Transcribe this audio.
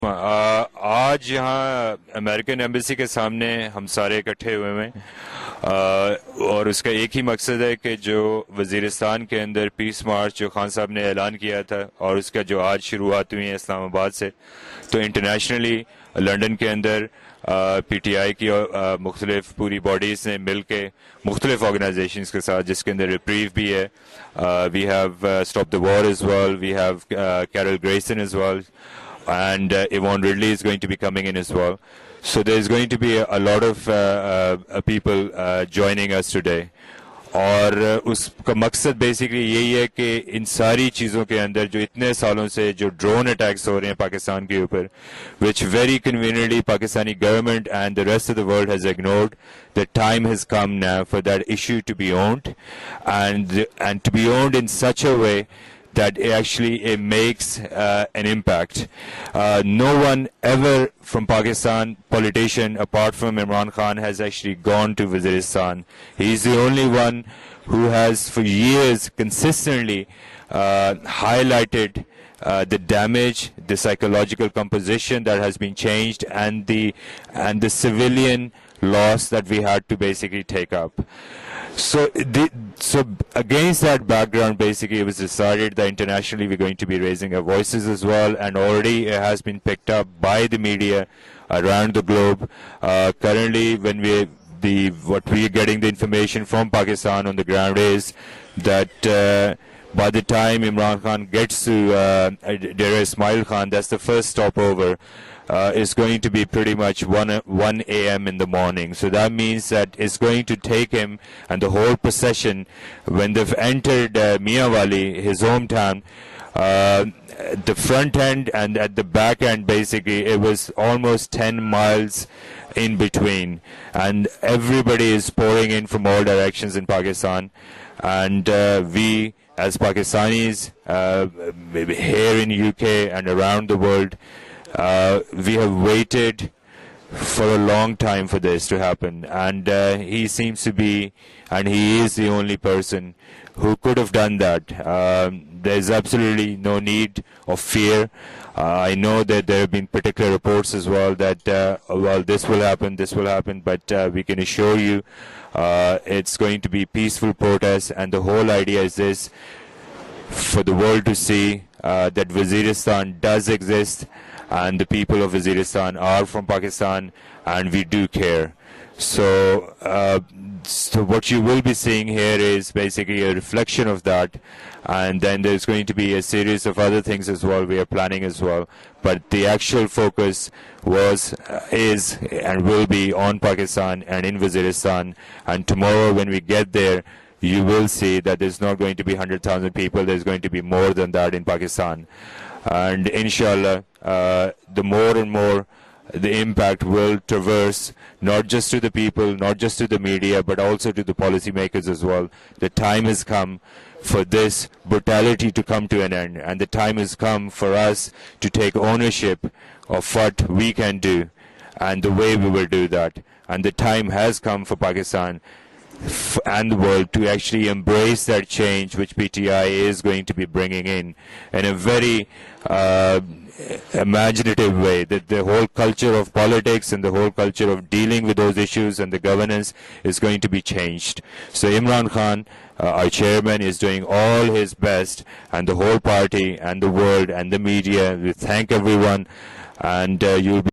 आज यहाँ American embassy के सामने हम सारे इकट्ठे हुए हैं और उसका एक ही मकसद है कि जो वजीरिस्तान के अंदर पीस मार्च जो खान साहब ने ऐलान किया था और उसका जो आज शुरुआत हुई है इस्लामाबाद से, तो इंटरनेशनली लंदन के अंदर PTI की मुख्तलिफ पूरी बॉडीज़ ने मिल के मुख्तलिफ ऑर्गेनाइजेशंस के साथ, जिसके अंदर रिप्रीव भी है, we have Stop the War as well, we have Carol Grayson as well, and Yvonne Ridley is going to be coming in as well. So there is going to be a lot of people joining us today. और उसका मकसद basically यही है कि इन सारी चीज़ों के अंदर जो इतने सालों से जो ड्रोन अटैक्स हो रहे हैं पाकिस्तान के ऊपर, which very conveniently Pakistani government and the rest of the world has ignored, the time has come now for that issue to be owned, and to be owned in such a way that it makes an impact. No one ever from Pakistan, politician apart from Imran Khan, has actually gone to Waziristan. He's the only one who has for years consistently highlighted the damage, the psychological composition that has been changed, and the civilian loss that we had to basically take up. So against that background, basically, it was decided that internationally we're going to be raising our voices as well, and already it has been picked up by the media around the globe. Currently, what we are getting the information from Pakistan on the ground is that by the time Imran Khan gets to Deir Ismail Khan, that's the first stopover, is going to be pretty much 1 a.m. in the morning. So that means that it's going to take him and the whole procession, when they've entered Miawali, his hometown, the front end and at the back end, basically, it was almost 10 miles in between. And everybody is pouring in from all directions in Pakistan. And we, as Pakistanis, here in UK and around the world, we have waited for a long time for this to happen, and he seems to be, and he is the only person who could have done that. There's absolutely no need of fear. I know that there have been particular reports as well that, well, this will happen, but we can assure you it's going to be peaceful protests, and the whole idea is this, for the world to see that Waziristan does exist, and the people of Waziristan are from Pakistan, and we do care. So what you will be seeing here is basically a reflection of that, and then there's going to be a series of other things as well we are planning as well. But the actual focus is and will be on Pakistan and in Waziristan, and tomorrow when we get there, you will see that there's not going to be 100,000 people, there's going to be more than that in Pakistan. And inshallah, the more and more the impact will traverse, not just to the people, not just to the media, but also to the policymakers as well. The time has come for this brutality to come to an end, and the time has come for us to take ownership of what we can do and the way we will do that. And the time has come for Pakistan and the world to actually embrace that change which PTI is going to be bringing in a very imaginative way, that the whole culture of politics and the whole culture of dealing with those issues and the governance is going to be changed. So Imran Khan, our chairman, is doing all his best, and the whole party and the world and the media, we thank everyone, and you'll be